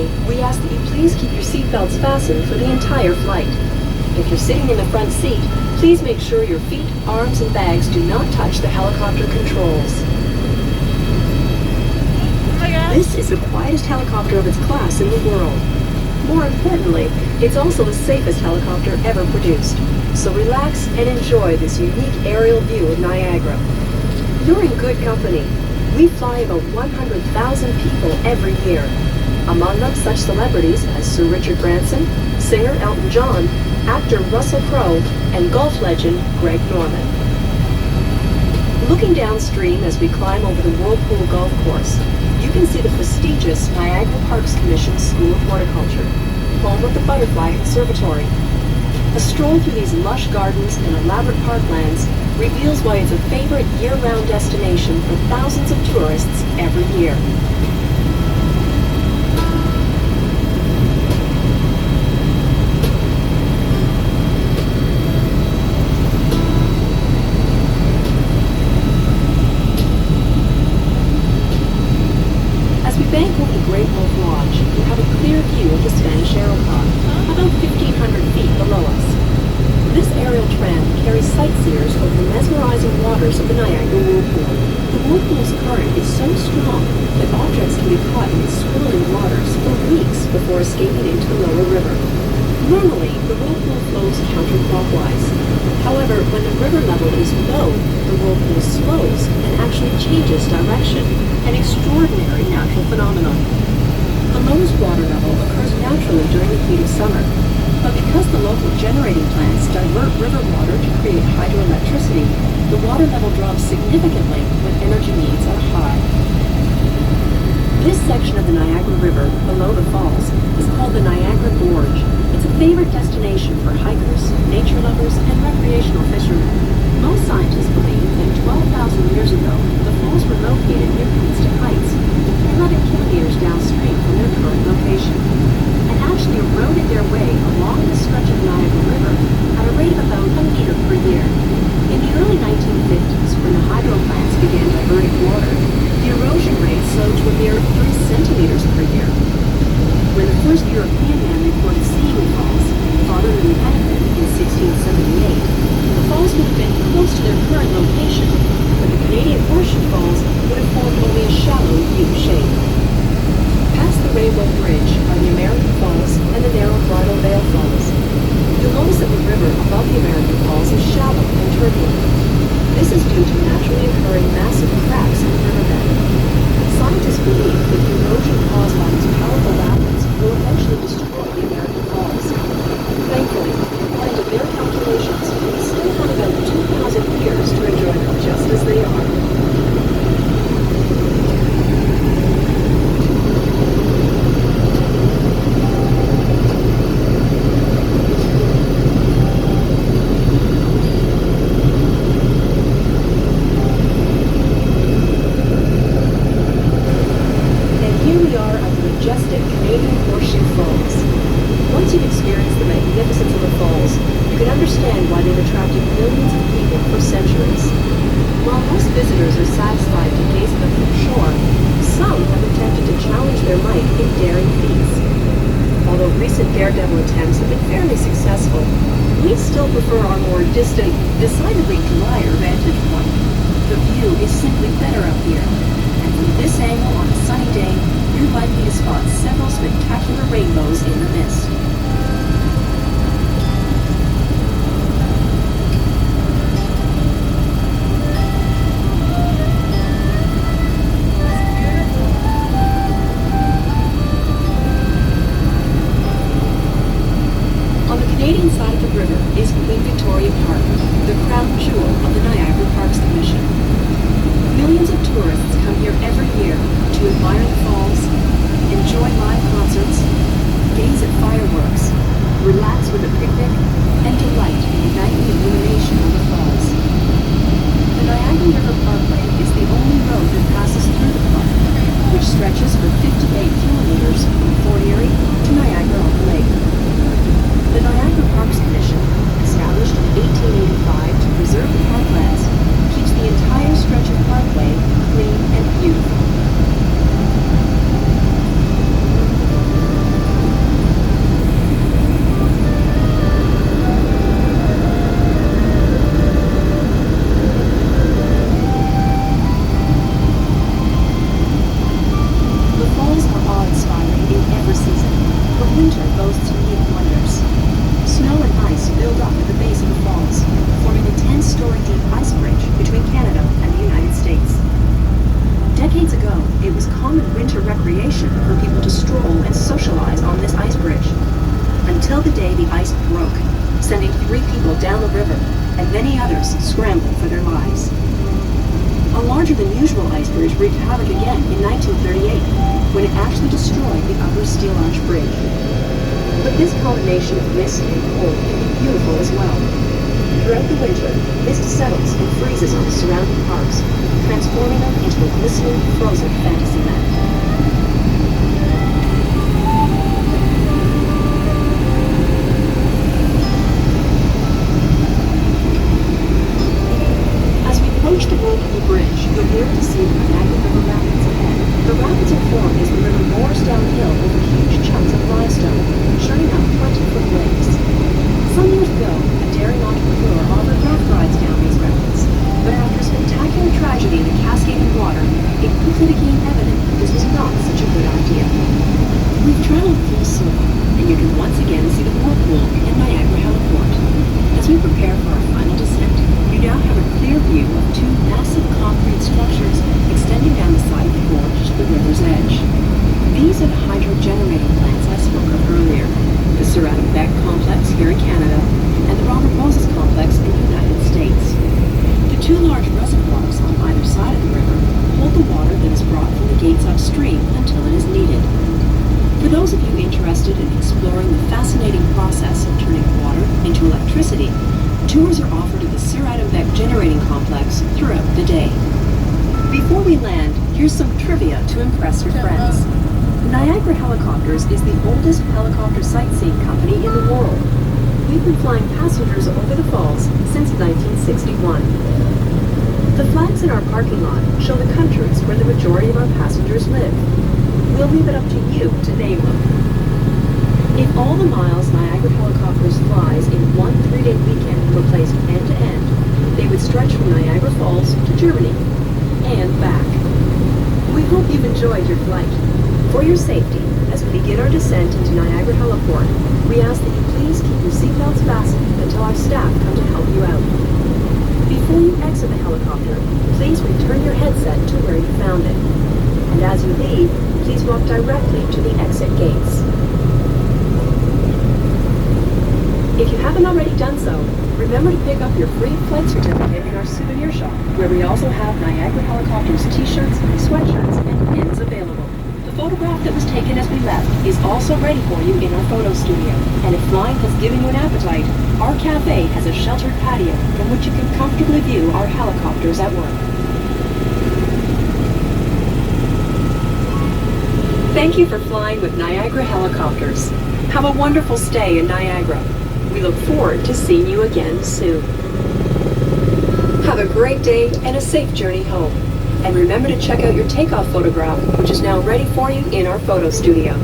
Finally, we ask that you please keep your seatbelts fastened for the entire flight. If you're sitting in the front seat, please make sure your feet, arms, and bags do not touch the helicopter controls. This is the quietest helicopter of its class in the world. More importantly, it's also the safest helicopter ever produced. So relax and enjoy this unique aerial view of Niagara. You're in good company. We fly about 100,000 people every year. Among them such celebrities as Sir Richard Branson, singer Elton John, actor Russell Crowe, and golf legend Greg Norman. Looking downstream as we climb over the Whirlpool Golf Course, you can see the prestigious Niagara Parks Commission School of Horticulture, home of the Butterfly Conservatory. A stroll through these lush gardens and elaborate parklands reveals why it's a favorite year-round destination for thousands of tourists every year. As we bank over the Great Wolf Lodge, we have a clear view of the Spanish Aeroplan, about 1,500 feet below us. This aerial tram carries sightseers over the mesmerizing waters of the Niagara Whirlpool. The Whirlpool's current is so strong that objects can be caught in its swirling waters for weeks before escaping into the lower river. Normally, the Whirlpool flows counterclockwise. However, when the river level is low, the Whirlpool slows and actually changes direction, an extraordinary natural phenomenon. The lowest water level occurs naturally during the heat of summer, but because the local generating plants divert river water to create hydroelectricity, the water level drops significantly when energy needs are high. This section of the Niagara River, below the falls, is called the Niagara Gorge. It's a favorite destination for hikers, nature lovers, and recreational fishermen. Most scientists believe that 12,000 years ago, the falls were located near Kingston Heights, 11 kilometers downstream from their current location, and actually eroded their way along this stretch of Niagara River at a rate of about a meter per year. In the early 1950s, when the hydro plants began diverting water, the erosion rate slowed to a mere 3 centimeters per year. When the first European man reported seeing the falls, Father Louis Hennepin, in 1678, the falls would have been close to their current location, but the Canadian Horseshoe Falls would have formed only a shallow U shape. Past the Rainbow Bridge are the American Falls and the narrow Bridal Veil Falls. You'll notice that the river above the American Falls is shallow and turbulent. This is due to naturally occurring massive cracks in the riverbed. Scientists believe that the erosion caused by these powerful rapids will eventually destroy the American Falls. Thankfully, according to their calculations, we still have about 2,000 years to enjoy them just as they are. Decidedly drier vantage point. The view is simply better up here, and from this angle on a sunny day, you're likely to spot several spectacular rainbows in the mist. On the Canadian side of the river is Queen Victoria Park, the crown jewel of the Niagara Parks Commission. Millions of tourists come here every year to admire the falls, enjoy live concerts, gaze at fireworks, relax with a picnic, and delight in the nightly illumination of the falls. The Niagara River Parkway is the only road that passes through the park, which stretches for 58 kilometers from Fort Erie to Niagara-on-the-Lake. The Niagara Parks Commission, established in 1885 to preserve the parklands, keeps the entire stretch of parkway clean and beautiful. ships scrambling for their lives. A larger than usual iceberg wreaked havoc again in 1938, when it actually destroyed the upper Steel Arch Bridge. But this combination of mist and cold can be beautiful as well. Throughout the winter, mist settles and freezes on the surrounding parks, transforming them into a glistening, frozen fantasy land. As we approach the Whirlpool Bridge, you'll be able to see the Niagara River rapids ahead. The rapids are formed as the river roars downhill over huge chunks of limestone, churning out 20-foot waves. Some years ago, a daring entrepreneur offered raft rides down these rapids, but after a spectacular tragedy in the cascading water, it quickly became evident that this was not such a good idea. We've traveled full circle, and you can once again see the Whirlpool and Niagara Heliport. As we prepare for our final descent, you now have a clear view of two massive concrete structures extending down the side of the gorge to the river's edge. These are the hydro-generating plants I spoke of earlier, the Sir Adam Beck complex here in Canada, and the Robert Moses complex in the United States. The two large reservoirs on either side of the river hold the water that is brought from the gates upstream until it is needed. For those of you interested in exploring the fascinating process of turning water into electricity, tours are offered at the Sir Adam Beck Generating Complex throughout the day. Before we land, here's some trivia to impress your friends. Niagara Helicopters is the oldest helicopter sightseeing company in the world. We've been flying passengers over the falls since 1961. The flags in our parking lot show the countries where the majority of our passengers live. We'll leave it up to you to name them. If all the miles Niagara Helicopters flies in one 3-day weekend were placed end to end, they would stretch from Niagara Falls to Germany and back. We hope you've enjoyed your flight. For your safety, as we begin our descent into Niagara Heliport, we ask that you please keep your seatbelts fastened until our staff come to help you out. Before you exit the helicopter, please return your headset to where you found it. And as you leave, please walk directly to the exit gates. If you haven't already done so, remember to pick up your free flight certificate in our souvenir shop, where we also have Niagara Helicopters t-shirts, sweatshirts, and pins available. The photograph that was taken as we left is also ready for you in our photo studio. And if flying has given you an appetite, our cafe has a sheltered patio from which you can comfortably view our helicopters at work. Thank you for flying with Niagara Helicopters. Have a wonderful stay in Niagara. We look forward to seeing you again soon. Have a great day and a safe journey home. And remember to check out your takeoff photograph, which is now ready for you in our photo studio.